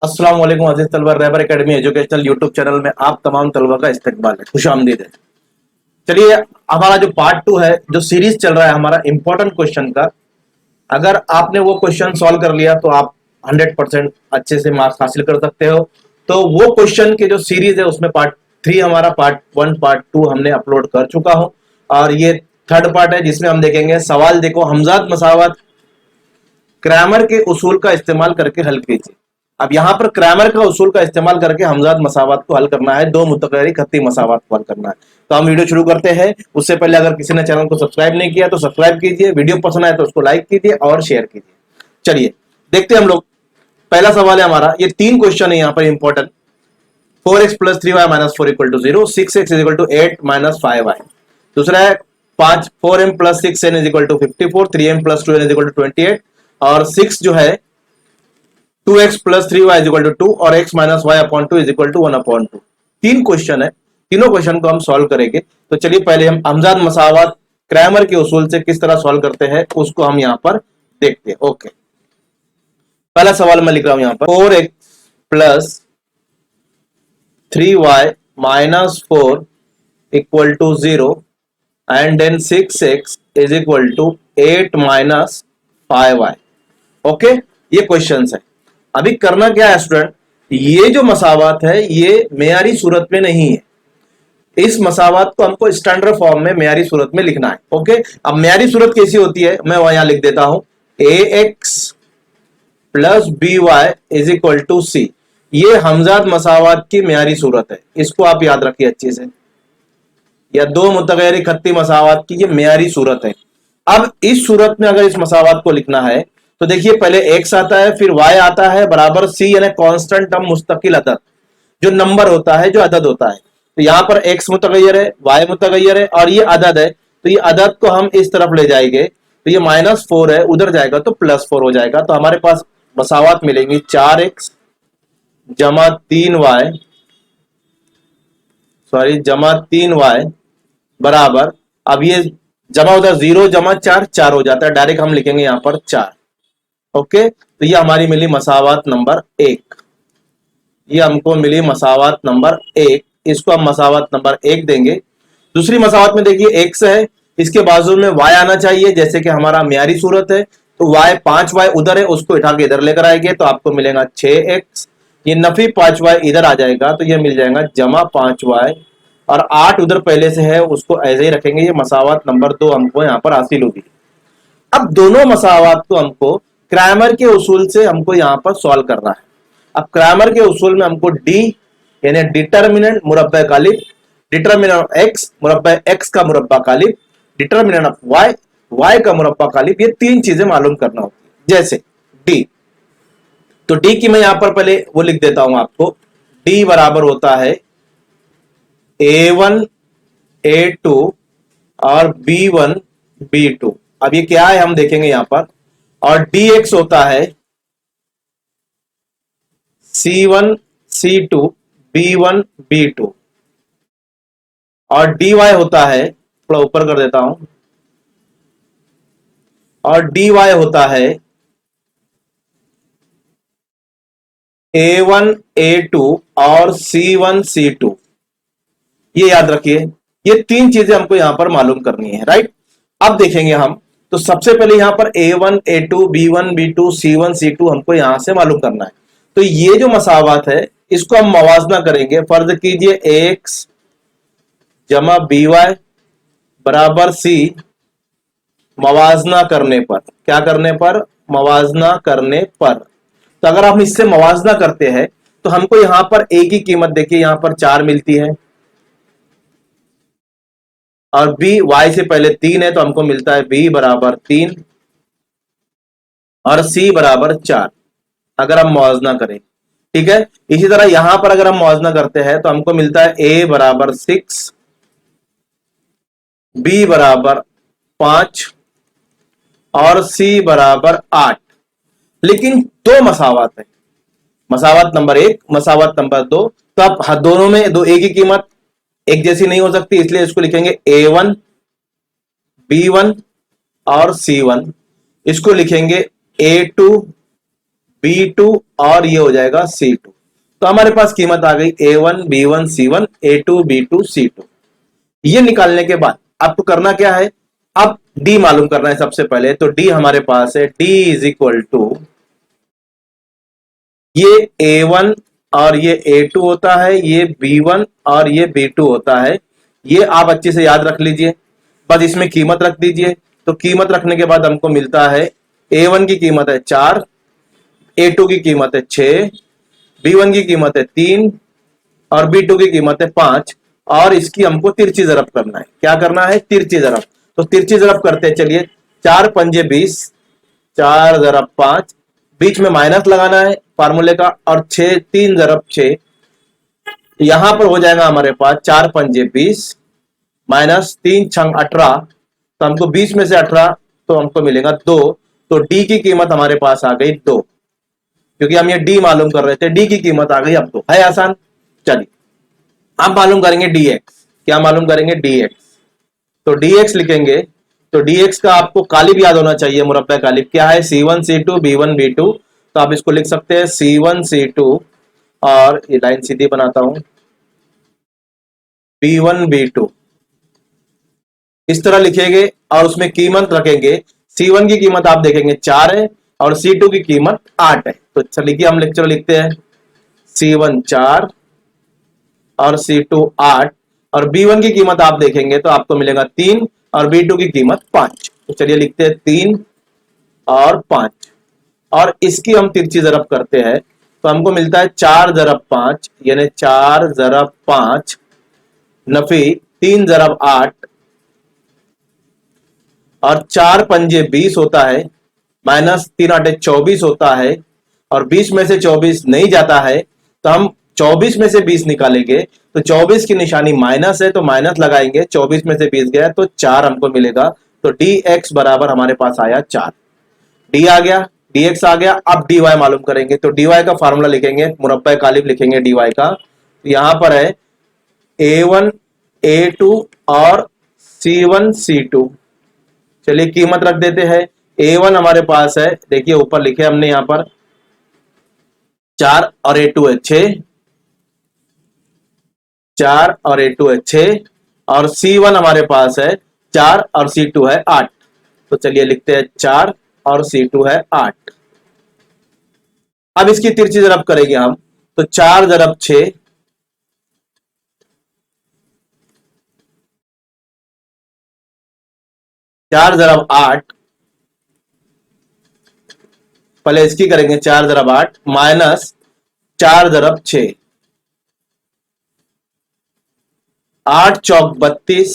अस्सलाम वालेकुम अजीज तलबा, रहबर एकेडमी एजुकेशनल यूट्यूब चैनल में आप तमाम तलबा का इस्तकबाल है, खुशामदीद है। चलिए, हमारा जो पार्ट 2 है, जो सीरीज चल रहा है हमारा इंपॉर्टेंट क्वेश्चन का, अगर आपने वो क्वेश्चन सॉल्व कर लिया तो आप 100% अच्छे से मार्क्स हासिल कर सकते हो। तो वो क्वेश्चन के जो सीरीज है उसमें पार्ट 3 हमारा, पार्ट 1 पार्ट 2 हमने अपलोड कर चुका हूं, और ये थर्ड पार्ट है जिसमें हम देखेंगे सवाल। देखो, हमजाद मसावत क्रैमर के उसूल का इस्तेमाल करके हल कीजिए। अब यहां पर क्रैमर का उसूल का इस्तेमाल करके हमजाद मसावत को हल करना है, दो मुतकर्री खत्ती मसावत को हल करना है। तो हम वीडियो शुरू करते हैं। उससे पहले अगर किसी ने चैनल को सब्सक्राइब नहीं किया तो सब्सक्राइब कीजिए, वीडियो पसंद आए तो उसको लाइक कीजिए और शेयर कीजिए। चलिए देखते हैं हम लोग। पहला सवाल है हमारा, ये तीन क्वेश्चन है यहाँ पर important. 4x plus 3y minus 4 equal to 0, 6x is equal to 8 minus 5y। दूसरा है 4m plus 6n is equal to 54, 3m plus 2n is equal to 28, और 6 जो है 2x plus 3y is equal to 2 और x minus y upon 2 is equal to 1 upon 2। तीन question है, तीनों question को हम सॉल्व करेंगे। तो चलिए पहले हम हमजाद मसावत क्रैमर के उसूल से किस तरह सॉल्व करते हैं उसको हम यहाँ पर देखते हैं। ओके, पहला सवाल मैं लिख रहा हूं यहाँ पर, 4x plus 3y minus 4 equal to 0 and then 6x is equal to 8 minus 5y। Okay, ये क्वेश्चन है। अभी करना क्या है स्टूडेंट, ये जो मसावत है ये मेयारी सूरत में नहीं है। इस मसावत को हमको स्टैंडर्ड फॉर्म में मेयारी सूरत में लिखना है। ओके, अब मेयारी सूरत कैसी होती है, मैं वहां यहां लिख देता हूं, ax plus by is equal to c। ये हमजाद मसावत की मेयारी सूरत है, इसको आप याद रखिए अच्छे से। या दो मुतगैरी खत्ती मसावत की ये मेयारी सूरत है। अब इस सूरत में अगर इस मसावत को लिखना है तो देखिए, पहले x आता है, फिर y आता है, बराबर c, यानी कांस्टेंट टर्म, मुस्तकिल अदद, जो नंबर होता है, जो अदद होता है। तो यहां पर x मुतगैर है, y मुतगैर है, और ये अदद है। तो ये अदद को हम इस तरफ ले जाएंगे, तो ये -4 है, उधर जाएगा तो +4 हो जाएगा। तो हमारे पास मसावत मिलेंगी 4x जमा 3y, सॉरी जमा 3y बराबर, अब ये जमा होता है 0 जमा 4, 4 हो जाता है, डायरेक्ट हम लिखेंगे यहां पर 4। ओके, तो ये हमारी मिली मसावत नंबर 1। ये हमको मिली मसावत नंबर 1, इसको हम मसावत नंबर 1 देंगे। दूसरी मसावत में देखिए x है, इसके बाजू में y आना चाहिए, जैसे कि हमारा म्यारी सूरत है। तो y 5y उधर है, उसको उठा के इधर लेकर आएंगे तो आपको मिलेगा 6x। ये नफी 5y इधर आ जाएगा तो ये मिल जाएगा जमा 5y, और 8 उधर पहले से है, उसको ऐसे ही रखेंगे। ये मसावत नंबर 2 हमको यहाँ पर हासिल होगी। अब दोनों मसावत को हमको क्रैमर के उसूल से हमको यहाँ पर सॉल्व करना है। अब क्रैमर के उसूल में हमको डी यानी डिटर्मिनेंट मुरब्बा कालिब, डिटर्मिनेंट ऑफ एक्स मुरब्बा एक्स का मुरब्बा कालिब, डिटर्मिनेंट ऑफ वाई वाई का मुरब्बा कालिब, ये तीन चीजें मालूम करना होती है। जैसे डी, तो डी की मैं यहां पर पहले वो लिख देता हूं आपको। डी बराबर होता है A1 A2 और B1 B2। अब ये क्या है हम देखेंगे यहां पर। और dx होता है C1 C2 B1 B2, और dy होता है, थोड़ा ऊपर कर देता हूं, और dy होता है A1 A2 और C1 C2। ये याद रखिए, ये तीन चीजें हमको यहां पर मालूम करनी है, राइट। अब देखेंगे हम, तो सबसे पहले यहां पर A1 A2 B1 B2 C1 C2 हमको यहां से मालूम करना है। तो ये जो मसावत है इसको हम मवाजना करेंगे। फर्ज कीजिए AX जमा BY बराबर C, मवाजना करने पर, क्या करने पर, मवाजना करने पर। तो अगर हम इससे मवाजना करते हैं तो हमको यहां पर A की कीमत देखिए, यहां पर 4 मिलती है, और B Y से पहले 3 है तो हमको मिलता है B बराबर 3 और C बराबर 4, अगर हम मुआवजा करें। ठीक है, इसी तरह यहां पर अगर हम मुआवजा करते हैं तो हमको मिलता है A बराबर 6, B बराबर 5 और C बराबर 8। लेकिन दो मसावत है, मसावत नंबर 1 मसावत नंबर 2। तो अब दोनों में दो A की कीमत एक जैसी नहीं हो सकती, इसलिए इसको लिखेंगे A1 B1 और C1। इसको लिखेंगे A2 B2 और ये हो जाएगा C2। तो हमारे पास कीमत आ गई A1 B1 C1 A2 B2 C2। ये निकालने के बाद आपको करना क्या है, अब D मालूम करना है सबसे पहले। तो D हमारे पास है D इज इक्वल टू, ये A1 और ये A2 होता है, ये B1 और ये B2 होता है। ये आप अच्छे से याद रख लीजिए, बस इसमें कीमत रख दीजिए। तो कीमत रखने के बाद हमको मिलता है A1 की कीमत है 4, A2 की कीमत है 6, B1 की कीमत है 3 और B2 की कीमत है 5। और इसकी हमको तिरछी जरब करना है। क्या करना है, तिरछी जरब। तो तिरछी जरब करते हैं, चलिए। 4 पंजे 20, 4 जरब 5, बीच में माइनस लगाना है फार्मूले का, और 6 3 जरब 6। यहां पर हो जाएगा हमारे पास 4 पंजे 20 माइनस 3 छंग 18। तो हमको 20 में से 18 तो हमको मिलेगा 2। तो डी की कीमत हमारे पास आ गई 2, क्योंकि हम ये डी मालूम कर रहे थे। डी की कीमत आ गई अब 2। है आसान। चलिए अब मालूम करेंगे डीएक्स। क्या मालूम करेंगे, डीएक्स। तो डीएक्स लिखेंगे। तो डीएक्स का आपको कालिब याद होना चाहिए, मुरब्बा कालिब क्या है, C1 C2 B1 B2। तो आप इसको लिख सकते हैं C1 C2, और ये लाइन सीधी बनाता हूं, B1 B2 इस तरह लिखेंगे। और उसमें कीमत रखेंगे। C1 की कीमत आप देखेंगे 4 है और C2 की कीमत 8 है। तो चलिए हम लेक्चर लिखते हैं, C1 4 और C2 8। और B1 की कीमत आप देखेंगे तो आपको मिलेगा 3 और B2 की कीमत 5। तो चलिए लिखते हैं 3 और 5। और इसकी हम तिरछी जरब करते हैं तो हमको मिलता है 4 जरब 5, यानी 4 जरब 5 नफी 3 जरब 8, और 4 पंजे 20 होता है, माइनस 3 आटे 24 होता है। और 20 में से 24 नहीं जाता है, तो हम 24 में से 20 निकालेंगे। तो 24 की निशानी माइनस है, तो माइनस लगाएंगे। 24 में से 20 गया तो 4 हमको मिलेगा। तो डी एक्स बराबर हमारे पास आया 4। डी आ गया, डी एक्स आ गया। अब डी वाई मालूम करेंगे। तो डी वाई का फार्मूला लिखेंगे, मुरब्बा कालिब लिखेंगे डी वाई का। तो यहां पर है A1 A2 और C1 C2। चलिए कीमत रख देते हैं। A1 हमारे पास है, देखिए ऊपर लिखे हमने यहां पर 4 और A2 है 6, 4 और A2 है 6। और C1 हमारे पास है 4 और C2 है 8। तो चलिए लिखते हैं 4 और C2 है 8। अब इसकी तिरछी जरब करेंगे हम। तो 4 जरब 6, 4 जरब 8, पहले इसकी करेंगे 4 जरब 8 माइनस 4 जरब 6, 8 चौक 32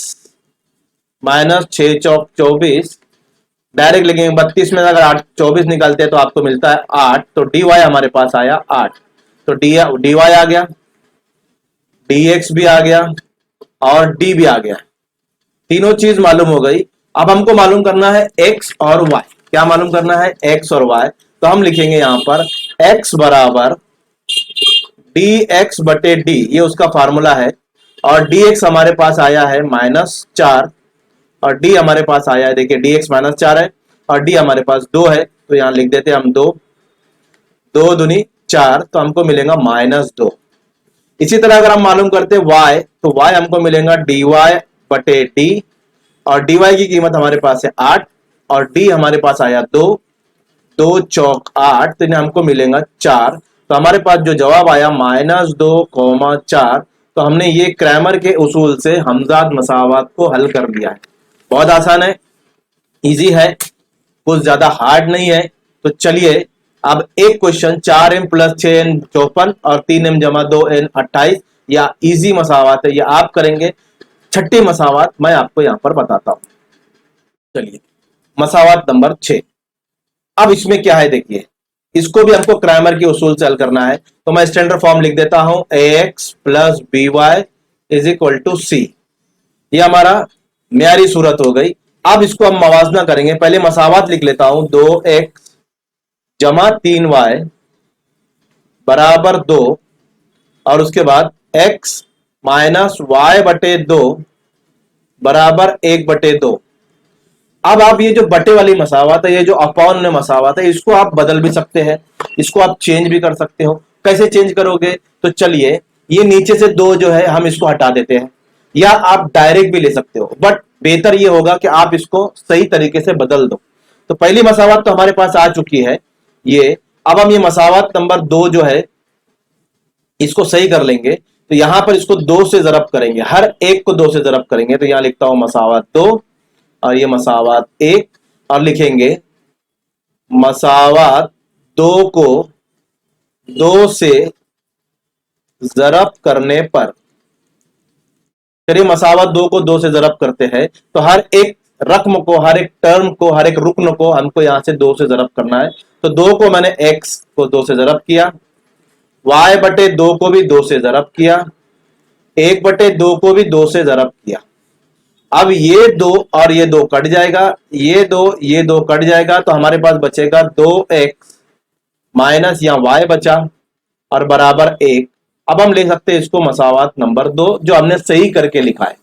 माइनस 6 चौक 24। डायरेक्ट लिखेंगे 32 में अगर 8 24 निकालते हैं तो आपको मिलता है 8। तो डी वाई हमारे पास आया 8। तो डी वाई आ गया, डी एक्स भी आ गया और डी भी आ गया। तीनों चीज मालूम हो गई। अब हमको मालूम करना है एक्स और वाई। क्या मालूम करना है, एक्स और वाई। तो हम लिखेंगे यहां पर एक्स बराबर डी एक्स बटे डी, ये उसका फार्मूला है। और डी एक्स हमारे पास आया है -4 और डी हमारे पास आया है, देखिए डी एक्स -4 है और डी हमारे पास 2 है। तो यहां लिख देते हैं हम 2, 2 दूनी 4, तो हमको मिलेगा -2। इसी तरह अगर हम मालूम करते y, तो y हमको मिलेगा dy बटे डी। और dy की कीमत हमारे पास है 8 और d हमारे पास आया 2, 2 चौक 8, तो इन्हें हमको मिलेगा 4। तो हमारे पास जो जवाब आया -2,4। तो हमने ये क्रैमर के उसूल से हमजाद मसावात को हल कर दिया है। बहुत आसान है, इजी है, कुछ ज्यादा हार्ड नहीं है। तो चलिए अब एक क्वेश्चन 4m + 6n 54 और 3m = 2n 28, या इजी मसावात है, ये आप करेंगे। छठी मसावात मैं आपको यहां पर बताता हूं। चलिए मसावात नंबर 6। अब इसमें क्या है, देखिए इसको भी हमको क्रैमर के उसूल से हल करना है। तो मैं स्टैंडर्ड फॉर्म लिख देता हूं, ax + by = c। ये हमारा म्यारी सूरत हो गई। अब इसको हम मवाजना करेंगे। पहले मसावात लिख लेता हूं, 2x = 3y = 2, और उसके बाद x - y/2 = 1/2। अब आप ये जो बटे वाली मसावत है, ये जो अपॉन में मसावत है, इसको आप बदल भी सकते हैं, इसको आप चेंज भी कर सकते हो। कैसे चेंज करोगे? तो चलिए ये नीचे से दो जो है हम इसको हटा देते हैं, या आप डायरेक्ट भी ले सकते हो, बट बेहतर ये होगा कि आप इसको सही तरीके से बदल दो। तो पहली मसावत तो हमारे पास आ चुकी है ये। अब हम ये मसावत नंबर 2 जो है इसको सही कर लेंगे। तो यहां पर इसको 2 से जरब करेंगे, हर एक को 2 से जरब करेंगे। तो यहां लिखता हूं मसावत 2 और ये मसावत 1, और लिखेंगे मसावत 2 को 2 से जरब करने पर, चलिए मसावत 2 को 2 से जरब करते हैं, तो हर एक रकम को, हर एक टर्म को, हर एक रुकन को हमको यहां से 2 से जरब करना है। तो 2 को मैंने x को 2 से जरब किया, y बटे 2 को भी 2 से जरब किया, 1 बटे 2 को भी 2 से जरब किया। अब ये 2 और ये 2 कट जाएगा, ये 2 कट जाएगा, तो हमारे पास बचेगा 2x माइनस या y बचा और बराबर 1। अब हम ले सकते हैं इसको मसावत नंबर 2 जो हमने सही करके लिखा है,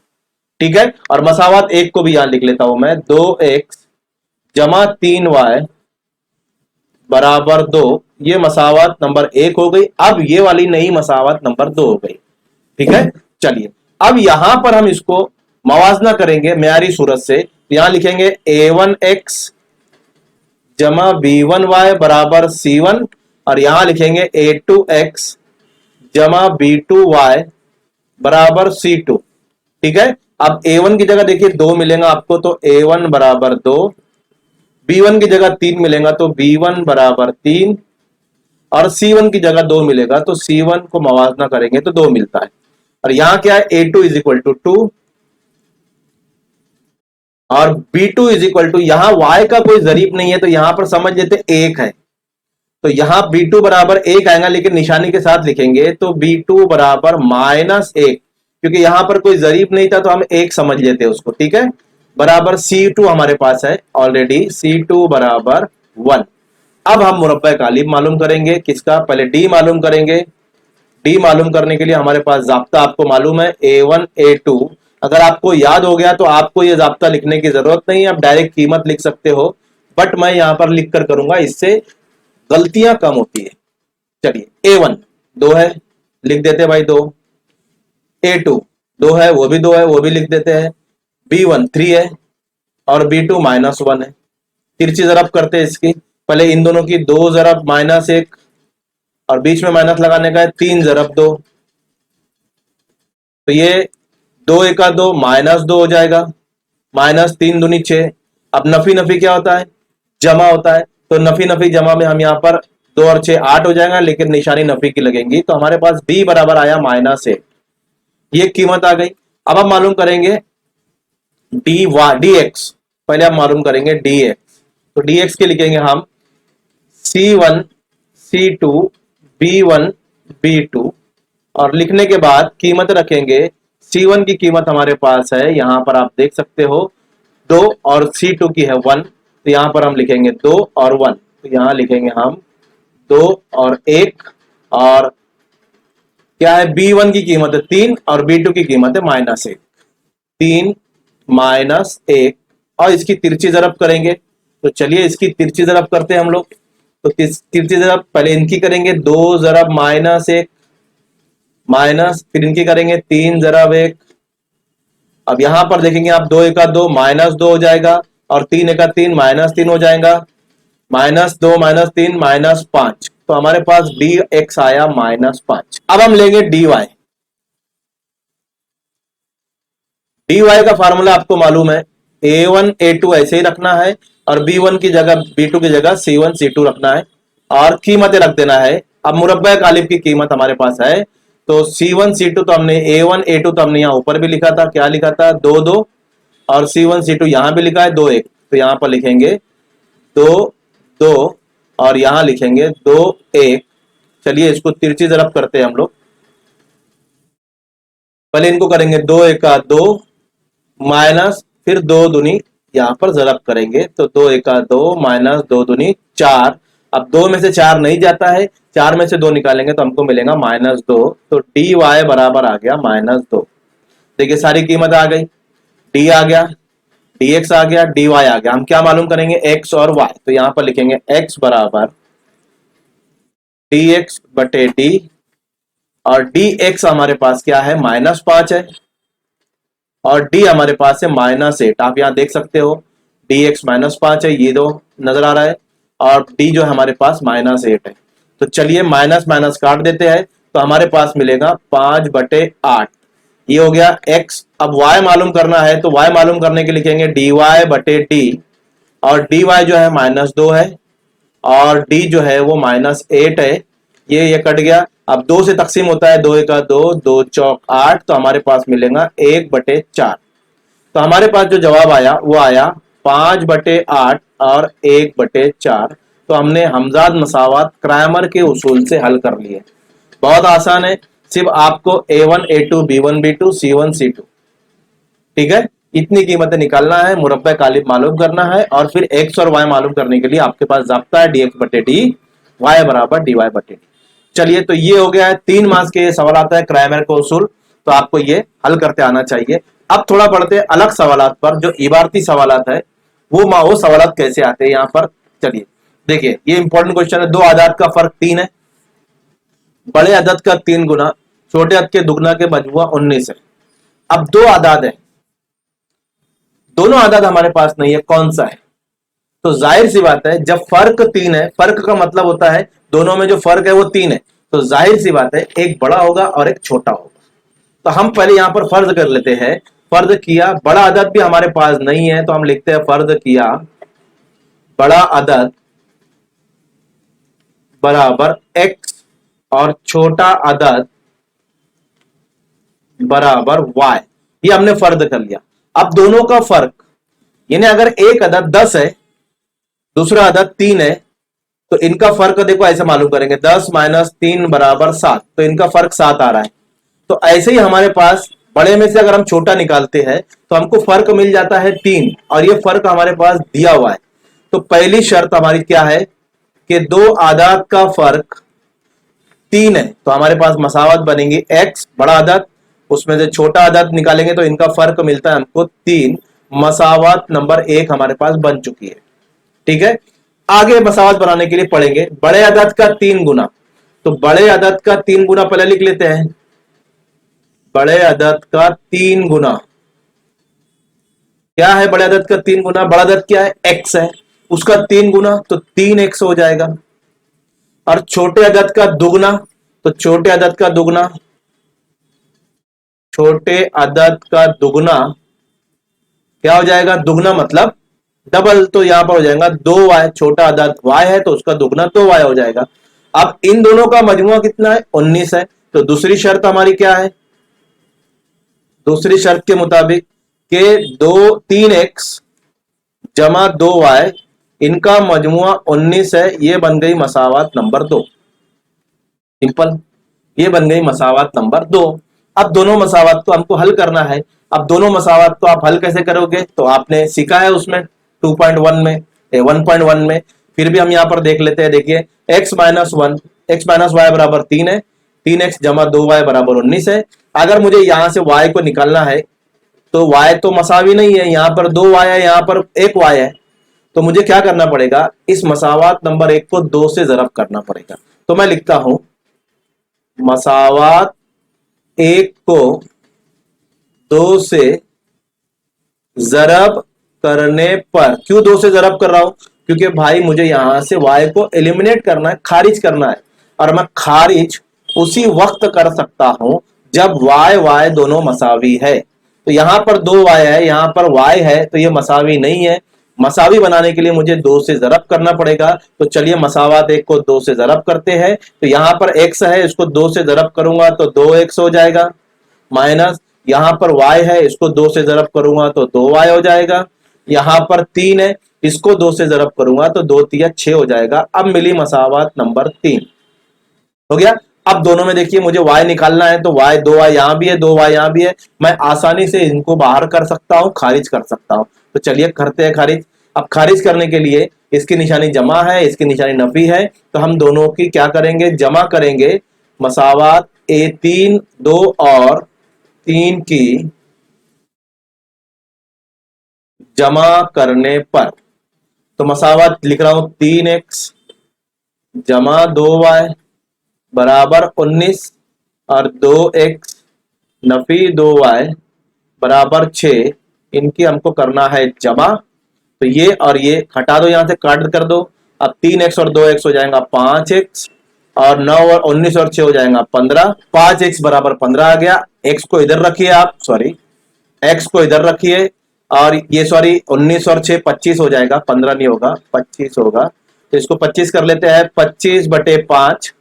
ठीक है। और मसावत 1 को भी यहां लिख लेता हूं मैं, 2x जमा 3y बराबर 2। ये मसावत नंबर 1 हो गई। अब ये वाली नई मसावत नंबर 2 हो गई, ठीक है। चलिए अब यहां पर हम इसको मवाजना करेंगे म्यारी सूरत से। यहां लिखेंगे a1x जमा b1y बराबर c1, और यहां लिखेंगे a2x जमा b2y बराबर c2, ठीक है। अब a1 की जगह देखिए 2 मिलेगा आपको, तो a1 बराबर 2, b1 की जगह 3 मिलेगा तो b1 बराबर 3, और c1 की जगह 2 मिलेगा तो c1 को मवाजना करेंगे तो 2 मिलता है। और यहां क्या है, a2 इज इक्वल टू 2 और b2 इज इक्वल टू, यहां y का कोई जरीब नहीं है तो यहां पर समझ लेते 1 है, तो यहां b2 बराबर 1 आएगा, लेकिन निशानी के साथ लिखेंगे तो b2 बराबर -1, क्योंकि यहां पर कोई जरीब नहीं था तो हम 1 समझ लेते उसको, ठीक है। बराबर c2 हमारे पास है ऑलरेडी, c2 बराबर 1। अब हम मुरब्बा कालिब मालूम करेंगे, किसका? पहले d मालूम करेंगे। d मालूम करने के लिए हमारे पास जाब्ता आपको मालूम है a1 a2। अगर आपको याद हो गया तो आपको ये जाब्ता लिखने की जरूरत नहीं है, आप डायरेक्ट कीमत लिख सकते हो, बट मैं यहां पर लिख कर करूंगा, इससे गलतियां कम होती है। चलिए a1 2 है, लिख देते भाई 2, a2 2 है, वो भी 2 है, वो भी लिख देते हैं, b1 3 है और b2 -1 है। तिरछी जरब करते हैं इसकी, पहले इन दोनों की 2 जरब -1 और बीच में माइनस लगाने का है 3 जरब 2, तो ये 2 एका 2 -2 हो जाएगा, -3 दूनी 6। अब नफी नफी क्या होता है? जमा होता है, तो नफी नफी जमा में हम यहाँ पर 2 और 6 8 हो जाएगा, लेकिन निशानी नफी की लगेंगी, तो हमारे पास b बराबर आया -1, ये कीमत आ गई। अब हम मालूम करेंगे dx, पहले हम मालूम करेंगे dx, तो dx के लिखेंगे हम c1 c2 b1 b2, और लिखने के बाद कीमत रखेंगे। c1 की कीमत हमारे पास है, यहां पर आप देख सकते हो 2, और c2 की है 1, तो यहां पर हम लिखेंगे 2 और 1, तो यहां लिखेंगे हम 2 और 1, और क्या है, b1 की कीमत है 3 और b2 की कीमत है -1, 3 -1, और इसकी तिरछी जरब करेंगे। तो चलिए इसकी तिरछी जरब करते हैं हम लोग। तो तिरछी जरब पहले इनकी करेंगे, 2 जरब -1 माइनस, फिर इनकी करेंगे 3 जरब 1। अब यहां पर देखेंगे आप 2 एका 2 -2 हो जाएगा, और 3 एका 3 -3 हो जाएगा, -2 -3 -5, तो हमारे पास dx आया -5। अब हम लेंगे dy। dy का फार्मूला आपको मालूम है, a1 a2 ऐसे ही रखना है, और b1 की जगह b2 की जगह c1 c2 रखना है, और कीमतें रख देना है। अब मुरब्बा कालिब की कीमत हमारे पास है, तो c1 c2 तो हमने a1 a2 तो हमने यहां ऊपर भी लिखा था, क्या लिखा था 2 2, और c1 c2 यहां भी लिखा है 2 1, तो यहां पर लिखेंगे 2 2 और यहां लिखेंगे 2 1। चलिए इसको तिरछी जरब करते हैं हम लोग, पहले इनको करेंगे 2 एका 2 माइनस, फिर 2 दूनी यहां पर जरब करेंगे, तो 2 एका 2 -2 दूनी 4। अब 2 में से 4 नहीं जाता है, 4 में से 2 निकालेंगे तो हमको मिलेगा -2, तो dy बराबर आ गया -2। देखिए सारी कीमत आ गई, d आ गया, dx आ गया, dy आ गया। हम क्या मालूम करेंगे, x और y। तो यहां पर लिखेंगे x बराबर dx बटे d, और dx हमारे पास क्या है, -5 है, और d हमारे पास है -8। आप यहां देख सकते हो dx -5 है, ये दो नजर आ रहा है, और d जो है हमारे पास -8 है। तो चलिए माइनस माइनस काट देते हैं, तो हमारे पास मिलेगा 5/8। ये हो गया x। अब y मालूम करना है, तो y मालूम करने के लिखेंगे dy बटे d, और dy जो है -2 है, और d जो है वो -8 है। ये कट गया। अब 2 से तकसीम होता है, 2 का 2, 2 चौक 8, तो हमारे पास मिलेगा 1/4। तो हमारे पास जो जवाब आया वो आया 5/8 और 1/4। तो हमने हमजाद मसावत क्रैमर के उसूल से हल कर लिए। बहुत आसान है, सिर्फ आपको A1 A2 B1 B2 C1 C2, ठीक है, इतनी कीमतें निकालना है, मुरब्बा कालिब मालूम करना है, और फिर x और y मालूम करने के लिए आपके पास ज़ाब्ता है dx बटे d, y बराबर dy बटे d। चलिए, तो ये हो गया है 3 मार्क्स के ये सवाल आता है क्रैमर का उसूल, तो आपको ये हल करते आना चाहिए। अब थोड़ा बढ़ते हैं अलग सवालात पर, जो इबारती सवालात है, वो सवालात कैसे आते हैं यहाँ पर। चलिए देखिए, ये इंपॉर्टेंट क्वेश्चन है। दो आदाद का फर्क 3 है, बड़े अदद का 3 गुना, छोटे अदद के दुगना के मजमुआ 19 है। अब दो आदाद है, दोनों आदाद हमारे पास नहीं है, कौन सा है? तो जाहिर सी बात है, जब फर्क 3 है, फर्क का मतलब होता है दोनों में जो फर्क है वो 3 है, तो जाहिर सी बात है एक बड़ा होगा और एक छोटा होगा। तो हम पहले यहां पर फर्ज कर लेते हैं। फर्ज किया, बड़ा अदद भी हमारे पास नहीं है, तो हम लिखते हैं फर्ज किया बड़ा अदद बराबर x, और छोटा अदद बराबर y। ये हमने फर्ज कर लिया। अब दोनों का फर्क, यानी अगर एक अदद 10 है, दूसरा अदद 3 है, तो इनका फर्क देखो ऐसे मालूम करेंगे, 10 - 3 बराबर 7, तो इनका फर्क 7 आ रहा है। तो ऐसे ही हमारे पास बड़े में से अगर हम छोटा निकालते हैं, तो हमको फर्क मिल जाता है 3, और ये फर्क हमारे पास दिया हुआ है। तो पहली शर्त हमारी क्या है कि दो आदाद का फर्क 3 है, तो हमारे पास मसावत बनेगी x बड़ा अदद, उसमें से छोटा अदद निकालेंगे तो इनका फर्क मिलता है हमको 3। मसावत नंबर 1 हमारे पास बन चुकी है, ठीक है। आगे मसावत बनाने के लिए पढ़ेंगे बड़े अदद का 3 गुना। तो बड़े अदद का 3 गुना पहले लिख लेते हैं। बड़े अदद का 3 गुना क्या है? बड़े अदद का 3 गुना, बड़ा अदद क्या है? x है, उसका 3 गुना तो 3x हो जाएगा। और छोटे अदद का दुगना, तो छोटे अदद का दुगना, छोटे अदद का दुगना क्या हो जाएगा? दुगना मतलब डबल, तो यहां पर हो जाएगा 2y। छोटा अदद y है तो उसका दुगना 2y हो जाएगा। अब इन दोनों का मजमुआ कितना है? 19 है। तो दूसरी शर्त हमारी क्या है? दूसरी शर्त के मुताबिक के 3x जमा 2y, इनका मजमुआ 19 है। ये बन गई मसावत नंबर 2। सिंपल, ये बन गई मसावत नंबर 2। अब दोनों मसावत को हमको हल करना है। अब दोनों मसावत को आप हल कैसे करोगे? तो आपने सीखा है उसमें 2.1 में, 1.1 में। फिर भी हम यहां पर देख लेते हैं। देखिए x - 1, x - y बराबर 3 है, 3x जमा 2y बराबर 19 है। अगर मुझे यहां से y को निकालना है, तो y तो मसावी नहीं है, यहां पर 2y है, यहां पर 1y है। तो मुझे क्या करना पड़ेगा? इस मसावत नंबर 1 को 2 से जरब करना पड़ेगा। तो मैं लिखता हूं मसावत 1 को 2 से जरब करने पर, क्यों 2 से जरब कर रहा हूं? क्योंकि भाई मुझे यहां से y को एलिमिनेट करना है, खारिज करना है। और मैं खारिज उसी वक्त कर सकता हूं जब y दोनों मसावी है। तो यहां पर 2y है, यहां पर y है, तो ये मसावी नहीं है। मसावी बनाने के लिए मुझे 2 से जरब करना पड़ेगा। तो चलिए मसावत 1 को 2 से जरब करते हैं। तो यहां पर x है, इसको 2 से जरब करूंगा तो 2x हो जाएगा, माइनस यहां पर y है, इसको 2 से जरब करूंगा तो 2y हो जाएगा। यहां पर 3 है, इसको 2 से जरब करूंगा तो 2 3 6 हो जाएगा। अब मिली मसावत नंबर 3। हो गया। अब दोनों में देखिए मुझे y निकालना है, तो y 2y यहां भी है, 2y यहां भी है। मैं आसानी से इनको बाहर कर सकता हूं, खारिज कर सकता हूं। तो चलिए करते हैं खारिज। अब खारिज करने के लिए इसकी निशानी जमा है, इसकी निशानी नफी है, तो हम दोनों की क्या करेंगे? जमा करेंगे। मसावत a3 2 और 3 की जमा करने पर, तो मसावत लिख रहा हूं 3x जमा 2y बराबर 19 और 2x नफी 2y बराबर 6, इनकी हमको करना है जमा। तो ये और ये हटा दो, यहां से काट कर दो। अब 3x और 2x हो जाएगा 5x और 9 और 19 और 6 हो जाएगा 15। 5x बराबर 15 आ गया। x को इधर रखिए आप, सॉरी x को इधर रखिए, और ये सॉरी 19 और 6 25 हो जाएगा, 15 नहीं होगा 25 होगा। तो इसको 25 कर लेते हैं, 25/5,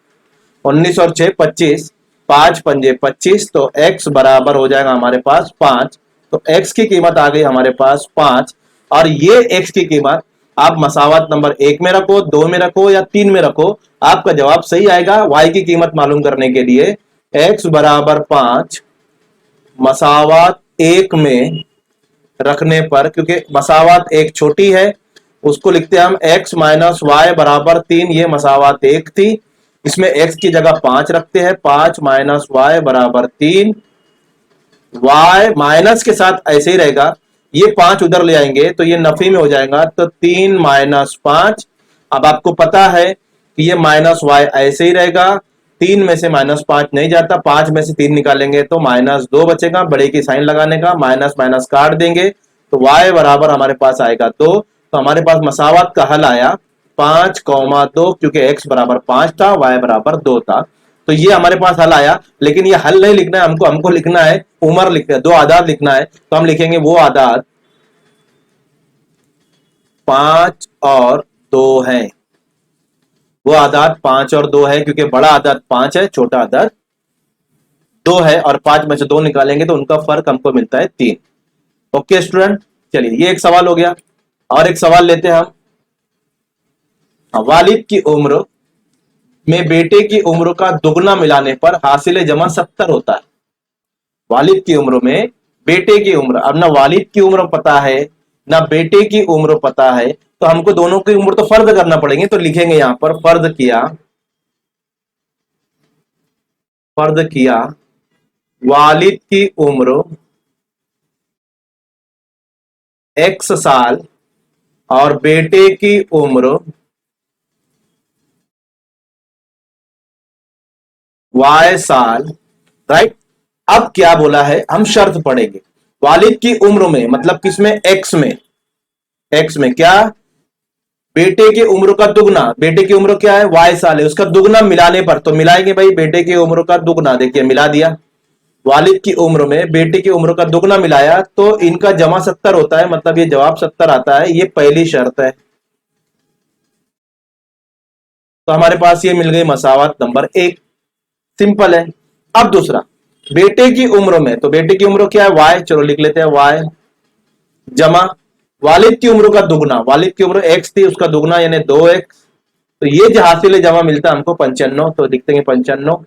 19 और 6 25, 5 पंजे 25, तो x बराबर हो जाएगा हमारे पास 5। तो x की कीमत आ गई हमारे पास 5, और ये x की कीमत आप मसावत नंबर 1 में रखो, 2 में रखो या 3 में रखो, आपका जवाब सही आएगा। y की कीमत मालूम करने के लिए x बराबर 5 मसावत 1 में रखने पर, क्योंकि मसावत 1 छोटी है, उसको लिखते हैं हम x माइनस वाई बराबर 3। ये मसावत 1 थी, इसमें x की जगह 5 रखते हैं, 5 माइनस वाई बराबर 3। y माइनस के साथ ऐसे ही रहेगा, ये 5 उधर ले आएंगे तो ये नफी में हो जाएगा, तो 3 माइनस 5। अब आपको पता है कि ये माइनस वाई ऐसे ही रहेगा, 3 में से माइनस 5 नहीं जाता, 5 में से 3 निकालेंगे तो माइनस 2 बचेगा, बड़े की साइन लगाने का, माइनस माइनस काट देंगे तो y बराबर हमारे पास आएगा 2। तो हमारे पास मसावत का हल आया 5,2, क्योंकि x बराबर 5 था, y बराबर 2 था। तो ये हमारे पास हल आया। लेकिन ये हल नहीं लिखना है हमको, हमको लिखना है उम्र, लिखना है 2 आदाद लिखना है। तो हम लिखेंगे वो आदाद 5 और 2 है, वो आदाद 5 और 2 है, क्योंकि बड़ा आदाद 5 है, छोटा आदाद 2 है, और 5 में से 2 निकालेंगे तो उनका फर्क हमको मिलता है 3। ओके स्टूडेंट, चलिए ये एक सवाल हो गया। और एक सवाल लेते हैं हम। वालिद की उम्र में बेटे की उम्र का दुगना मिलाने पर हासिल जमा 70 होता है। वालिद की उम्र में बेटे की उम्र, अब ना वालिद की उम्र पता है ना बेटे की उम्र पता है, तो हमको दोनों की उम्र तो फर्ज करना पड़ेगी। तो लिखेंगे यहां पर फर्ज किया वालिद की उम्र x साल और बेटे की उम्र y साल, राइट। अब क्या बोला है, हम शर्त पढ़ेंगे। वालिद की उम्र में मतलब किसमें, x में क्या, बेटे की उम्र का दुगना, बेटे की उम्र क्या है y साल है, उसका दुगना मिलाने पर, तो मिलाएंगे भाई बेटे की उम्र का दुगना, देखिए मिला दिया। वालिद की उम्र में बेटे की उम्र का दुगना मिलाया तो इनका जमा 70 होता है, मतलब ये जवाब 70 आता है। ये पहली शर्त है। तो हमारे पास ये मिल गई मसावत नंबर 1, सिंपल है। अब दूसरा, बेटे की उम्र में, तो बेटे की उम्र क्या है y, चलो लिख लेते हैं y जमा वालिद की उम्र का दुगना, वालिद की उम्र x थी, उसका दुगना यानी 2x, तो ये जो हासिल जमा मिलता है हमको 95, तो लिखते हैं 95।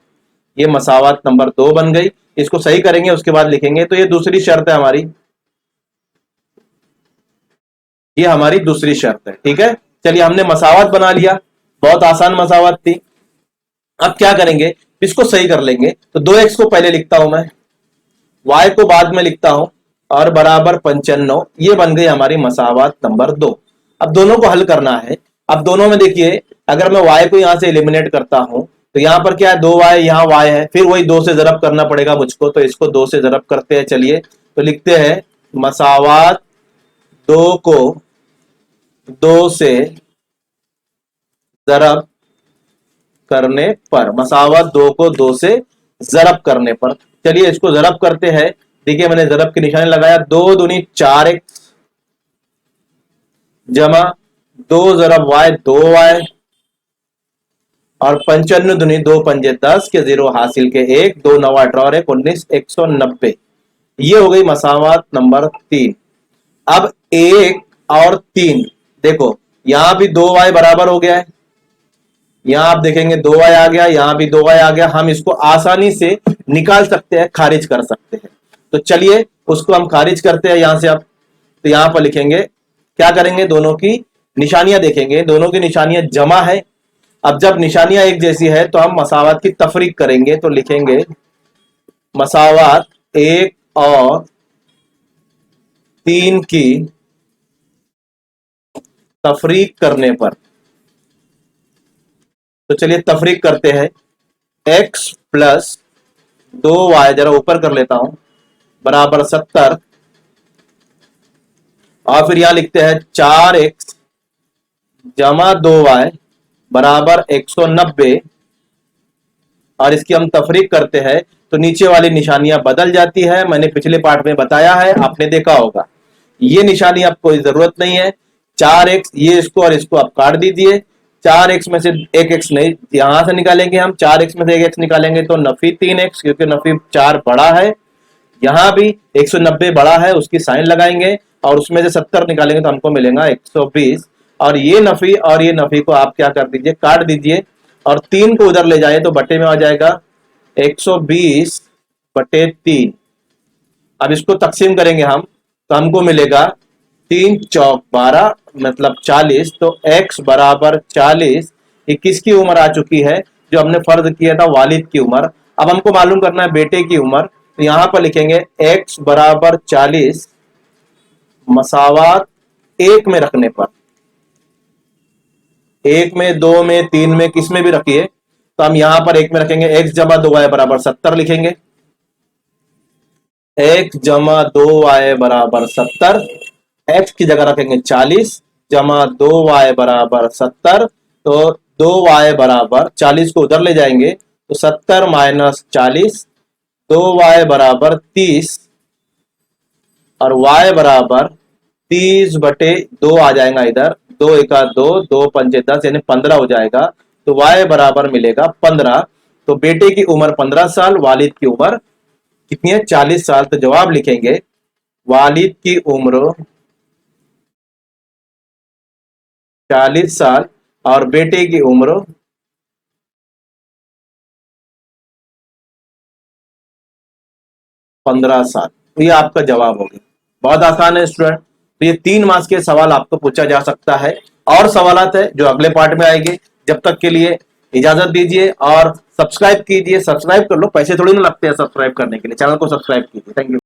ये मसावत नंबर 2 बन गई। इसको सही करेंगे उसके बाद लिखेंगे। तो ये दूसरी शर्त है हमारी, ये हमारी दूसरी शर्त है, ठीक है। चलिए हमने मसावत बना लिया, बहुत आसान मसावत थी। अब क्या करेंगे, इसको सही कर लेंगे। तो 2x को पहले लिखता हूं मैं, y को बाद में लिखता हूं, और बराबर 95। ये बन गई हमारी मसावत नंबर 2। अब दोनों को हल करना है। अब दोनों में देखिए, अगर मैं y को यहां से एलिमिनेट करता हूं तो यहां पर क्या है 2y, यहां y है, फिर वही 2 से जरब करना पड़ेगा मुझको, तो इसको 2 से जरब करते हैं। चलिए तो लिखते हैं मसावत 2 को 2 से जरब करने पर, मसावत 2 को 2 से जरब करने पर, चलिए इसको जरब करते हैं। देखिए मैंने जरब की निशानी लगाया, 2 दूनी 4x जमा 2 जरब y 2y, और 95 दूनी 2 पंजे 10 के 0 हासिल के 1, 2 9 18 और 1 19, 190। ये हो गई मसावत नंबर 3। अब 1 और 3 देखो, यहां भी 2y बराबर हो गया है, यहां आप देखेंगे 2y आ गया, यहां भी 2y आ गया। हम इसको आसानी से निकाल सकते हैं, खारिज कर सकते हैं। तो चलिए उसको हम खारिज करते हैं यहां से। अब तो यहां पर लिखेंगे, क्या करेंगे, दोनों की निशानियां देखेंगे, दोनों की निशानियां जमा है। अब जब निशानियां एक जैसी है तो हम मसावत की तफरीक करेंगे। तो लिखेंगे मसावत 1 और 3 की तफरीक करने पर, तो चलिए तफरीक करते हैं। x प्लस 2y, जरा ऊपर कर लेता हूं, बराबर 70, और फिर यहां लिखते हैं 4x जमा 2y बराबर 190, और इसकी हम तफरीक करते हैं तो नीचे वाली निशानियां बदल जाती है। मैंने पिछले पार्ट में बताया है, आपने देखा होगा। ये निशानी अब कोई जरूरत नहीं है। 4x, ये इसको और इसको आप काट दीजिए। 4x में से एक x नहीं, यहां से निकालेंगे हम, 4x में से एक x निकालेंगे तो नफी 3x, क्योंकि नफी 4 बड़ा है। यहां भी 190 बड़ा है, उसकी साइन लगाएंगे, और उसमें से 70 निकालेंगे तो हमको मिलेगा 120। और ये नफी को आप क्या कर दीजिए, काट दीजिए, और 3 को उधर ले जाए तो बटे में आ जाएगा 120 बटे 3। अब इसको तकसीम करेंगे हम, तो हमको मिलेगा 3 चौक 12 मतलब 40, तो x बराबर 40। ये किसकी उम्र आ चुकी है, जो हमने फर्ज किया था वालिद की उम्र। अब हमको मालूम करना है बेटे की उम्र, तो यहां पर लिखेंगे x बराबर 40 मसावात 1 में रखने पर, 1 में, 2 में, 3 में, किस में भी रखिए, तो हम यहां पर 1 में रखेंगे। x जमा 2y बराबर 70 लिखेंगे। x जमा 2y बराबर 70, x की जगह रखेंगे 40 जमा 2y बराबर 70, तो 2y बराबर 40 को उधर ले जाएंगे तो 70 माइनस 40, 2y बराबर 30, और y बराबर 30 बटे 2 आ जाएगा इधर, 2 एका 2, 2 पंचे 10, यानी 15 हो जाएगा। तो y बराबर मिलेगा 15। तो बेटे की उम्र 15 साल, वालिद की उम्र कितनी है, 40 साल। तो जवाब लिखेंगे वालिद की उम्र 40 साल और बेटे की उम्र 15 साल। तो ये आपका जवाब होगा। बहुत आसान है स्टूडेंट। तो ये 3 मार्क्स के सवाल आपको पूछा जा सकता है, और सवालात है जो अगले पार्ट में आएंगे। जब तक के लिए इजाजत दीजिए, और सब्सक्राइब कीजिए। सब्सक्राइब कर लो, पैसे थोड़ी ना लगते हैं सब्सक्राइब करने के लिए। चैनल को सब्सक्राइब कीजिए। Thank you.